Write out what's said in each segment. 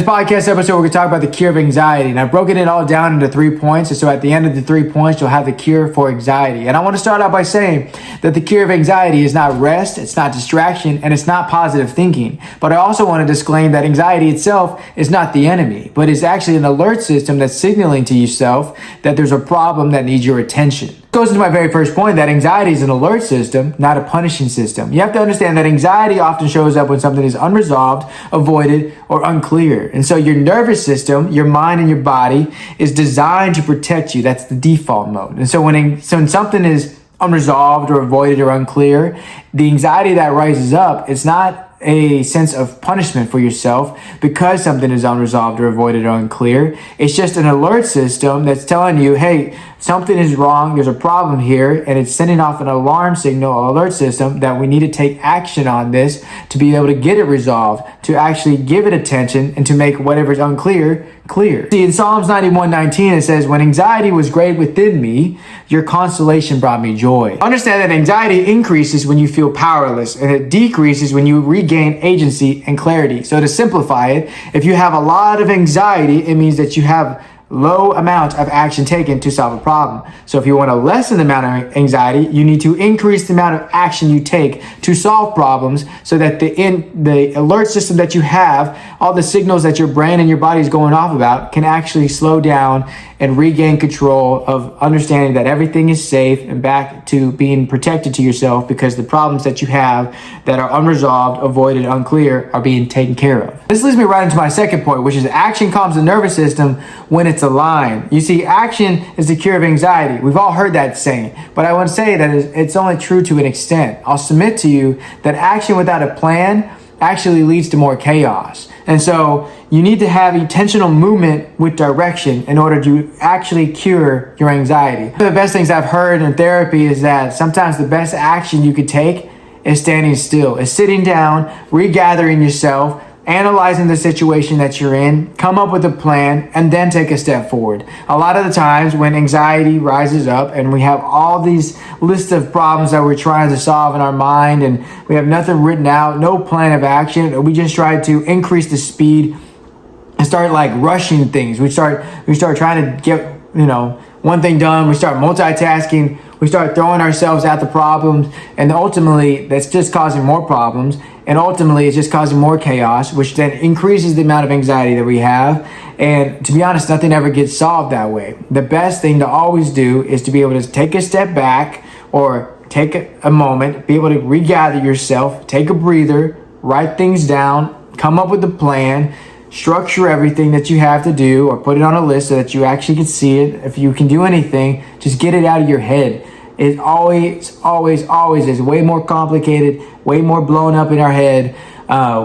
This podcast episode, we're going to talk about the cure of anxiety. And I've broken it all down into 3 points. And so at the end of the 3 points, you'll have the cure for anxiety. And I want to start out by saying that the cure of anxiety is not rest, it's not distraction, and it's not positive thinking. But I also want to disclaim that anxiety itself is not the enemy, but is actually an alert system that's signaling to yourself that there's a problem that needs your attention. Goes into my very first point that anxiety is an alert system, not a punishing system. You have to understand that anxiety often shows up when something is unresolved, avoided, or unclear. And so your nervous system, your mind and your body is designed to protect you. That's the default mode. And so when something is unresolved or avoided or unclear, the anxiety that rises up, it's not a sense of punishment for yourself because something is unresolved or avoided or unclear. It's just an alert system that's telling you, hey, something is wrong, there's a problem here, and it's sending off an alarm signal, an alert system that we need to take action on this to be able to get it resolved, to actually give it attention, and to make whatever's unclear clear. See, in Psalms 91:19, it says, when anxiety was great within me, your consolation brought me joy. Understand that anxiety increases when you feel powerless, and it decreases when you regain agency and clarity. So to simplify it, if you have a lot of anxiety, it means that you have low amount of action taken to solve a problem. So if you want to lessen the amount of anxiety, you need to increase the amount of action you take to solve problems so that the alert system that you have, all the signals that your brain and your body is going off about, can actually slow down and regain control of understanding that everything is safe and back to being protected to yourself because the problems that you have that are unresolved, avoided, unclear are being taken care of. This leads me right into my second point, which is action calms the nervous system when it's aligned. You see, action is the cure of anxiety. We've all heard that saying, but I want to say that it's only true to an extent. I'll submit to you that action without a plan actually leads to more chaos. And so you need to have intentional movement with direction in order to actually cure your anxiety. One of the best things I've heard in therapy is that sometimes the best action you could take is standing still, is sitting down, regathering yourself, analyzing the situation that you're in, come up with a plan, and then take a step forward. A lot of the times when anxiety rises up and we have all these lists of problems that we're trying to solve in our mind and we have nothing written out, no plan of action, we just try to increase the speed and start like rushing things. We start trying to get, one thing done. We start multitasking. We start throwing ourselves at the problems, and ultimately that's just causing more problems, and ultimately it's just causing more chaos, which then increases the amount of anxiety that we have. And to be honest, nothing ever gets solved that way. The best thing to always do is to be able to take a step back or take a moment, be able to regather yourself, take a breather, write things down, come up with a plan, structure everything that you have to do or put it on a list so that you actually can see it. If you can do anything, just get it out of your head. It always is way more complicated, way more blown up in our head,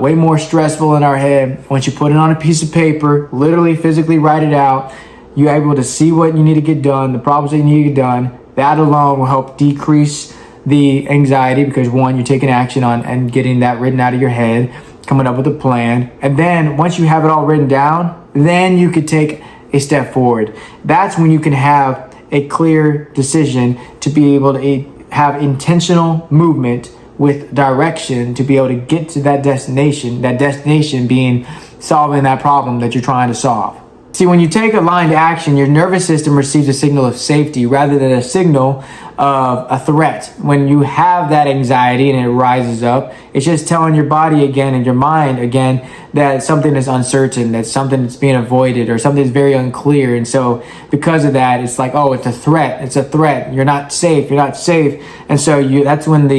way more stressful in our head. Once you put it on a piece of paper, literally physically write it out, you're able to see what you need to get done, the problems that you need to get done. That alone will help decrease the anxiety because one, you're taking action on and getting that written out of your head, coming up with a plan. And then once you have it all written down, then you could take a step forward. That's when you can have a clear decision to be able to have intentional movement with direction to be able to get to that destination being solving that problem that you're trying to solve. See, when you take aligned action, your nervous system receives a signal of safety rather than a signal of a threat. When you have that anxiety and it rises up, it's just telling your body again and your mind again that something is uncertain, that something that's being avoided or something is very unclear. And so because of that, it's like, oh, it's a threat. It's a threat. You're not safe. You're not safe. And so that's when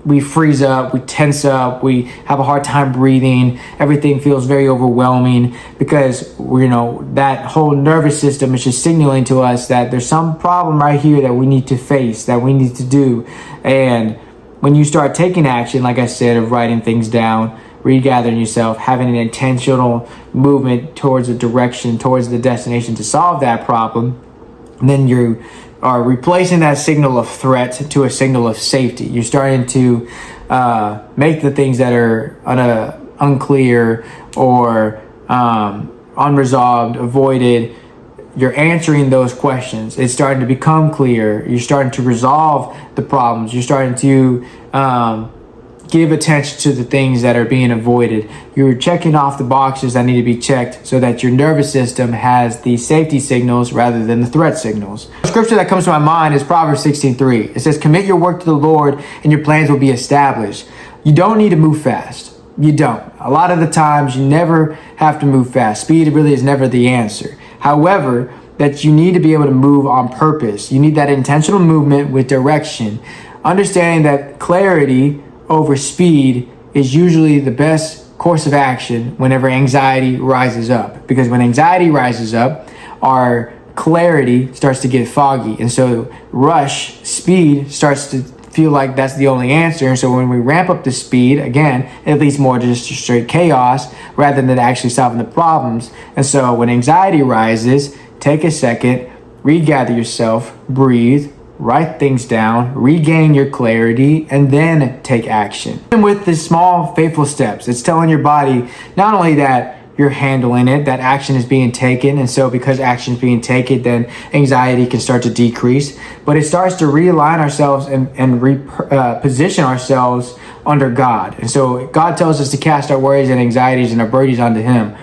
we freeze up, we tense up, we have a hard time breathing. Everything feels very overwhelming because, that whole nervous system is just signaling to us that there's some problem right here that we need to face, that we need to do. And when you start taking action, like I said, of writing things down, regathering yourself, having an intentional movement towards a direction, towards the destination to solve that problem, then you are replacing that signal of threat to a signal of safety. You're starting to make the things that are unclear or unresolved, avoided. You're answering those questions. It's starting to become clear. You're starting to resolve the problems. You're starting to give attention to the things that are being avoided. You're checking off the boxes that need to be checked so that your nervous system has the safety signals rather than the threat signals. The scripture that comes to my mind is Proverbs 16:3. It says, commit your work to the Lord and your plans will be established. You don't need to move fast. You don't. A lot of the times you never have to move fast. Speed really is never the answer. However, that you need to be able to move on purpose. You need that intentional movement with direction. Understanding that clarity over speed is usually the best course of action whenever anxiety rises up. Because when anxiety rises up, our clarity starts to get foggy. And so rush, speed starts to feel like that's the only answer. And so when we ramp up the speed, again, it leads more to just straight chaos rather than actually solving the problems. And so when anxiety rises, take a second, regather yourself, breathe, write things down, regain your clarity, and then take action. And with the small, faithful steps, it's telling your body not only that you're handling it, that action is being taken, and so because action is being taken, then anxiety can start to decrease, but it starts to realign ourselves and reposition ourselves under God. And so God tells us to cast our worries and anxieties and our burdens onto Him.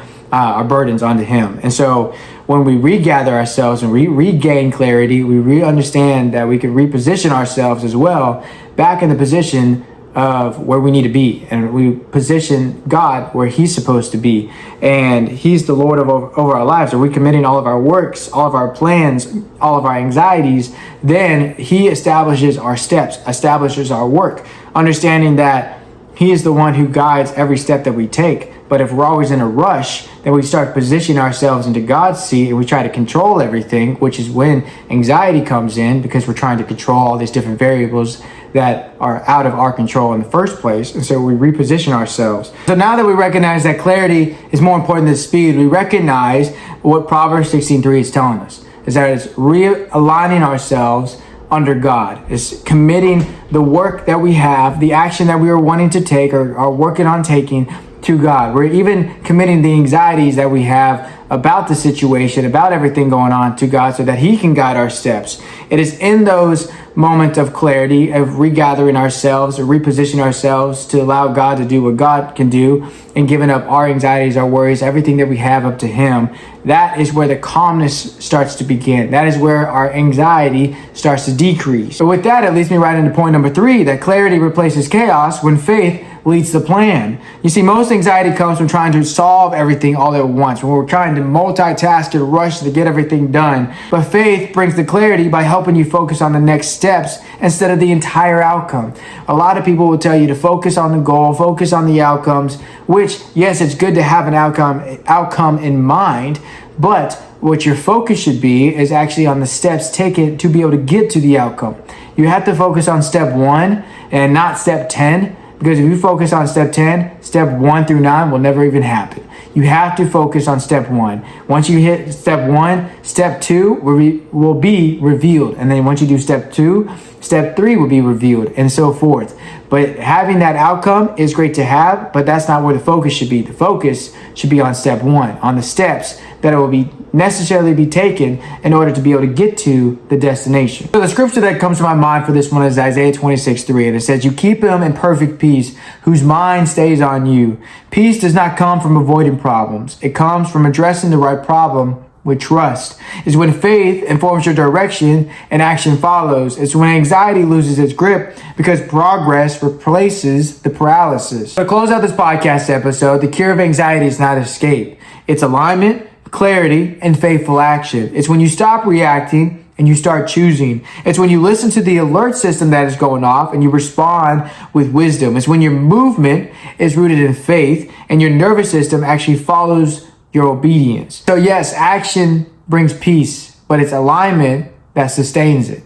And so when we regather ourselves and regain clarity, we understand that we can reposition ourselves as well back in the position of where we need to be, and we position God where He's supposed to be, and He's the Lord over our lives. Are we committing all of our works, all of our plans, all of our anxieties? Then He establishes our steps, establishes our work, understanding that He is the one who guides every step that we take. But if we're always in a rush, then we start positioning ourselves into God's seat and we try to control everything, which is when anxiety comes in, because we're trying to control all these different variables that are out of our control in the first place. And so we reposition ourselves. So now that we recognize that clarity is more important than speed, we recognize what Proverbs 16:3 is telling us, is that it's realigning ourselves under God. It's committing the work that we have, the action that we are wanting to take or are working on taking, to God. We're even committing the anxieties that we have about the situation, about everything going on, to God so that He can guide our steps. It is in those moments of clarity, of regathering ourselves, or repositioning ourselves to allow God to do what God can do, and giving up our anxieties, our worries, everything that we have up to Him. That is where the calmness starts to begin. That is where our anxiety starts to decrease. So with that, it leads me right into point number 3, that clarity replaces chaos when faith leads the plan. You see, most anxiety comes from trying to solve everything all at once, when we're trying to multitask and rush to get everything done. But faith brings the clarity by helping you focus on the next steps instead of the entire outcome. A lot of people will tell you to focus on the goal, focus on the outcomes, which, yes, it's good to have an outcome in mind, but what your focus should be is actually on the steps taken to be able to get to the outcome. You have to focus on step 1 and not step 10. Because if you focus on step 10, step 1 through 9 will never even happen. You have to focus on step 1. Once you hit step 1, step 2 will be revealed. And then once you do step 2, step 3 will be revealed, and so forth. But having that outcome is great to have, but that's not where the focus should be. The focus should be on step 1, on the steps that it will be necessarily be taken in order to be able to get to the destination. So the scripture that comes to my mind for this one is Isaiah 26:3, and it says, "You keep him in perfect peace, whose mind stays on you." Peace does not come from avoiding problems. It comes from addressing the right problem with trust. It's when faith informs your direction and action follows. It's when anxiety loses its grip because progress replaces the paralysis. To close out this podcast episode, the cure of anxiety is not escape. It's alignment, clarity, and faithful action. It's when you stop reacting and you start choosing. It's when you listen to the alert system that is going off and you respond with wisdom. It's when your movement is rooted in faith and your nervous system actually follows your obedience. So yes, action brings peace, but it's alignment that sustains it.